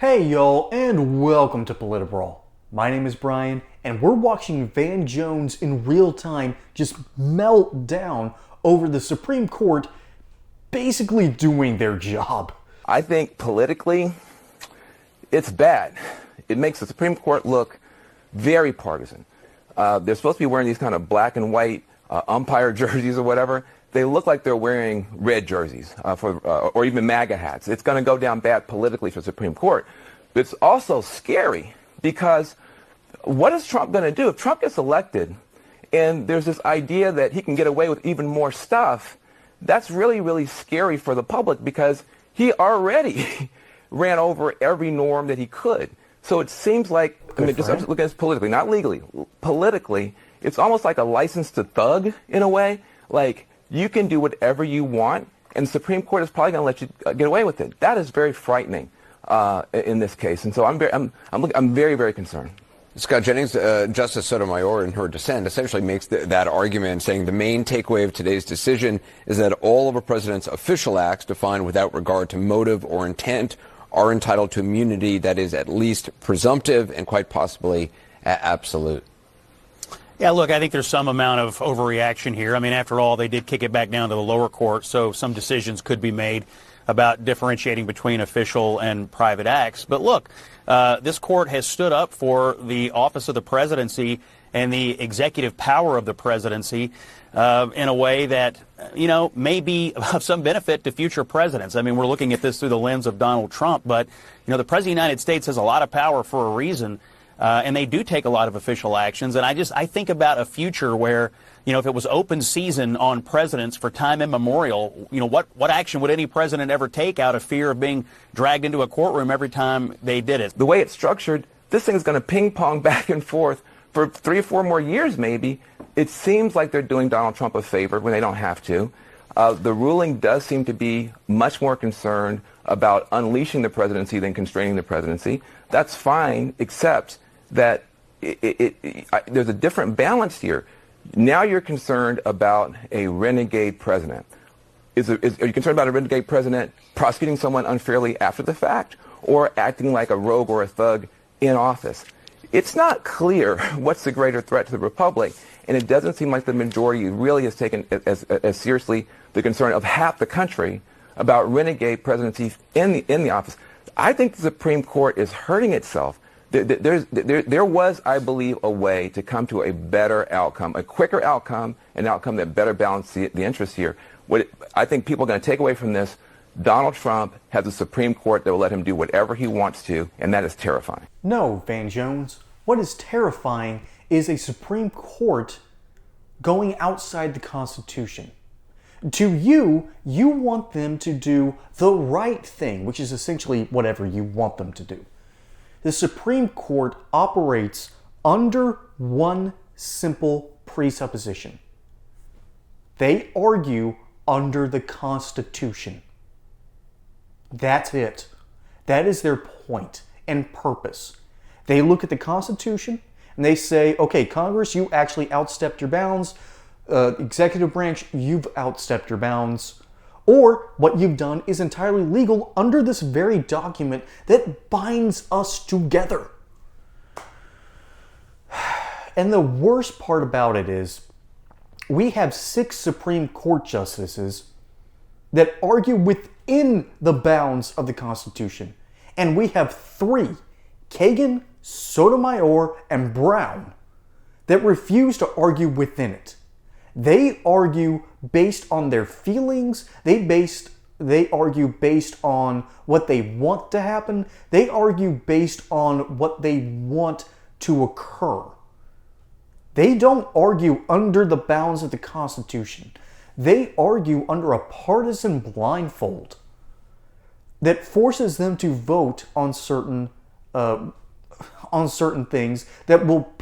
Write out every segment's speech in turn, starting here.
Hey y'all, and welcome to Politibrawl. My name is Brian, and we're watching Van Jones in real time just melt down over the Supreme Court basically doing their job. I think politically, it's bad. It makes the Supreme Court look very partisan. They're supposed to be wearing these kind of black and white umpire jerseys or whatever. They look like they're wearing red jerseys or even MAGA hats. It's going to go down bad politically for the Supreme Court. But it's also scary because what is Trump going to do? If Trump gets elected and there's this idea that he can get away with even more stuff, that's really, really scary for the public because he already ran over every norm that he could. So it seems like, I'm just looking at this politically, not legally, politically, it's almost like a license to thug in a way. Like, you can do whatever you want, and the Supreme Court is probably going to let you get away with it. That is very frightening in this case, and so I'm very, very concerned. Scott Jennings, Justice Sotomayor, in her dissent, essentially makes that argument, saying the main takeaway of today's decision is that all of a president's official acts defined without regard to motive or intent are entitled to immunity that is at least presumptive and quite possibly absolute. Yeah, look, I think there's some amount of overreaction here. I mean, after all, they did kick it back down to the lower court, so some decisions could be made about differentiating between official and private acts. But look, this court has stood up for the office of the presidency and the executive power of the presidency in a way that, may be of some benefit to future presidents. I mean, we're looking at this through the lens of Donald Trump, but, the President of the United States has a lot of power for a reason. And they do take a lot of official actions. And I think about a future where, if it was open season on presidents for time immemorial, what action would any president ever take out of fear of being dragged into a courtroom every time they did it? The way it's structured, this thing is going to ping pong back and forth for 3 or 4 more years maybe. It seems like they're doing Donald Trump a favor when they don't have to. The ruling does seem to be much more concerned about unleashing the presidency than constraining the presidency. That's fine, except that there's a different balance here. Now you're concerned about a renegade president. Are you concerned about a renegade president prosecuting someone unfairly after the fact or acting like a rogue or a thug in office? It's not clear what's the greater threat to the republic, and it doesn't seem like the majority really has taken as seriously the concern of half the country about renegade presidencies in the office. I think the Supreme Court is hurting itself. There was, I believe, a way to come to a better outcome, a quicker outcome, an outcome that better balances the interests here. What I think people are going to take away from this, Donald Trump has a Supreme Court that will let him do whatever he wants to, and that is terrifying. No, Van Jones. What is terrifying is a Supreme Court going outside the Constitution. To you want them to do the right thing, which is essentially whatever you want them to do. The Supreme Court operates under one simple presupposition. They argue under the Constitution. That's it. That is their point and purpose. They look at the Constitution and they say, okay, Congress, you actually outstepped your bounds. Executive branch, you've outstepped your bounds. Or what you've done is entirely legal under this very document that binds us together. And the worst part about it is we have 6 Supreme Court justices that argue within the bounds of the Constitution. And we have 3, Kagan, Sotomayor, and Brown, that refuse to argue within it. They argue based on their feelings. They argue based on what they want to happen. They argue based on what they want to occur. They don't argue under the bounds of the Constitution. They argue under a partisan blindfold that forces them to vote on certain things that will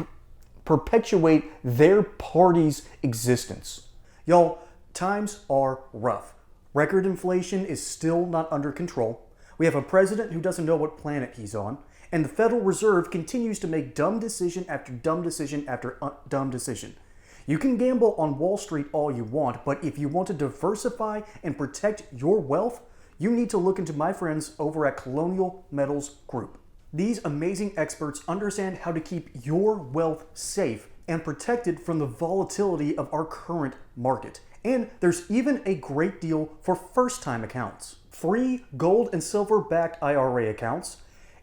perpetuate their party's existence. Y'all, times are rough. Record inflation is still not under control. We have a president who doesn't know what planet he's on, and the Federal Reserve continues to make dumb decision after dumb decision after dumb decision. You can gamble on Wall Street all you want, but if you want to diversify and protect your wealth, you need to look into my friends over at Colonial Metals Group. These amazing experts understand how to keep your wealth safe and protected from the volatility of our current market. And there's even a great deal for first-time accounts. Free gold and silver-backed IRA accounts,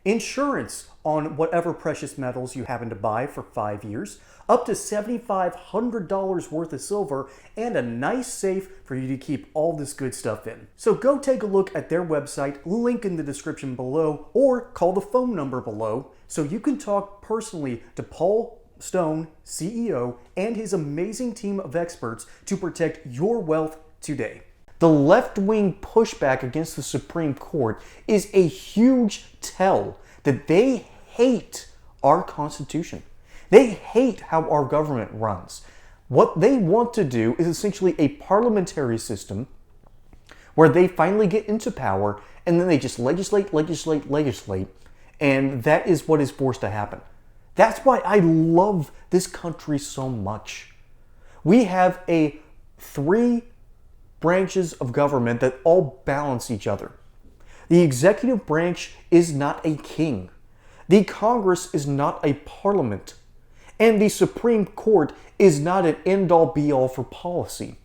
insurance on whatever precious metals you happen to buy for 5 years, up to $7,500 worth of silver, and a nice safe for you to keep all this good stuff in. So go take a look at their website, link in the description below, or call the phone number below so you can talk personally to Paul Stone, CEO, and his amazing team of experts to protect your wealth today. The left-wing pushback against the Supreme Court is a huge tell that they hate our Constitution. They hate how our government runs. What they want to do is essentially a parliamentary system where they finally get into power and then they just legislate, and that is what is forced to happen. That's why I love this country so much. We have three branches of government that all balance each other. The executive branch is not a king. The Congress is not a parliament. And the Supreme Court is not an end-all be-all for policy.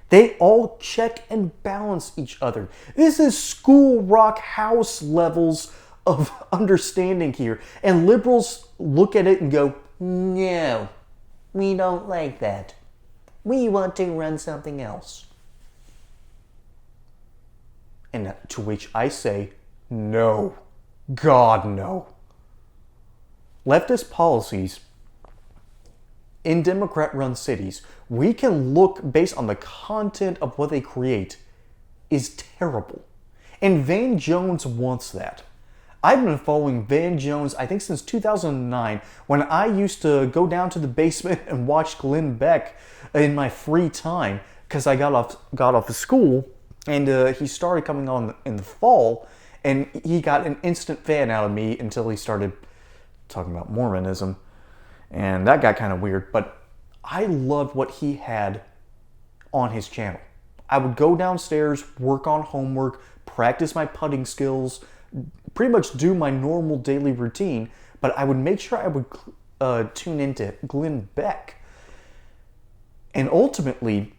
They all check and balance each other. This is School Rock House levels of understanding here. And liberals look at it and go, no, we don't like that. We want to run something else. And to which I say, no. God, no. Leftist policies in Democrat-run cities, we can look based on the content of what they create, is terrible. And Van Jones wants that. I've been following Van Jones, I think since 2009, when I used to go down to the basement and watch Glenn Beck in my free time, because I got off of school, and he started coming on in the fall, and he got an instant fan out of me until he started talking about Mormonism, and that got kind of weird, but I loved what he had on his channel. I would go downstairs, work on homework, practice my putting skills, pretty much do my normal daily routine, but I would make sure I would tune into Glenn Beck. And ultimately,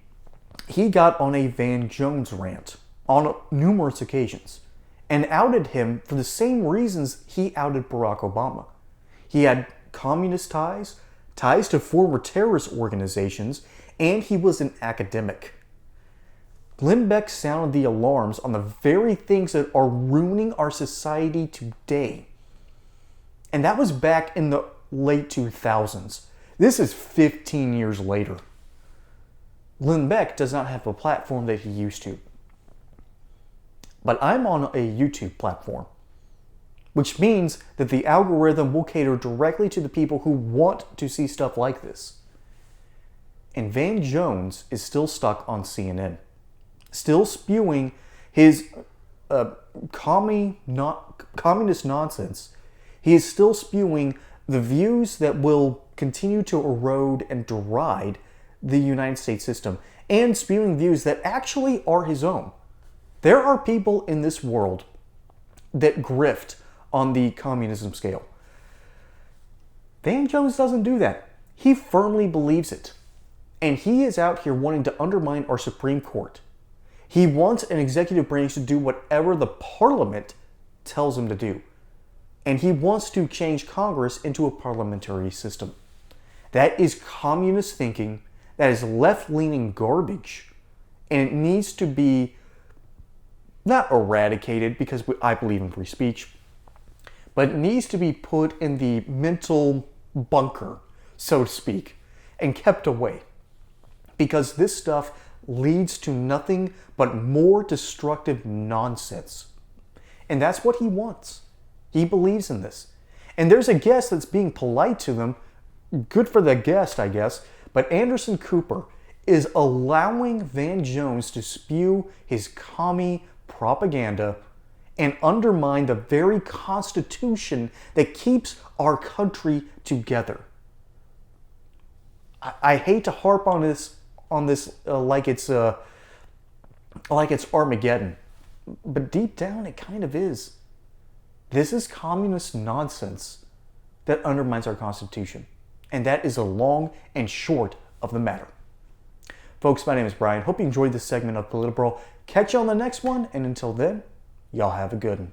he got on a Van Jones rant on numerous occasions and outed him for the same reasons he outed Barack Obama. He had communist ties, ties to former terrorist organizations, and he was an academic. Glenn Beck sounded the alarms on the very things that are ruining our society today. And that was back in the late 2000s. This is 15 years later. Glenn Beck does not have a platform that he used to. But I'm on a YouTube platform, which means that the algorithm will cater directly to the people who want to see stuff like this. And Van Jones is still stuck on CNN, still spewing his communist nonsense. He is still spewing the views that will continue to erode and deride the United States system, and spewing views that actually are his own. There are people in this world that grift on the communism scale. Van Jones doesn't do that. He firmly believes it. And he is out here wanting to undermine our Supreme Court. He wants an executive branch to do whatever the parliament tells him to do. And he wants to change Congress into a parliamentary system. That is communist thinking. That is left-leaning garbage. And it needs to be not eradicated, because I believe in free speech, but it needs to be put in the mental bunker, so to speak, and kept away. Because this stuff leads to nothing but more destructive nonsense. And that's what he wants. He believes in this. And there's a guest that's being polite to them. Good for the guest, I guess. But Anderson Cooper is allowing Van Jones to spew his commie propaganda and undermine the very Constitution that keeps our country together. I hate to harp on this like it's Armageddon, But deep down, it kind of is. This is communist nonsense that undermines our Constitution. And that is the long and short of the matter. Folks, my name is Brian. Hope you enjoyed this segment of Political. Catch you on the next one. And until then, y'all have a good one.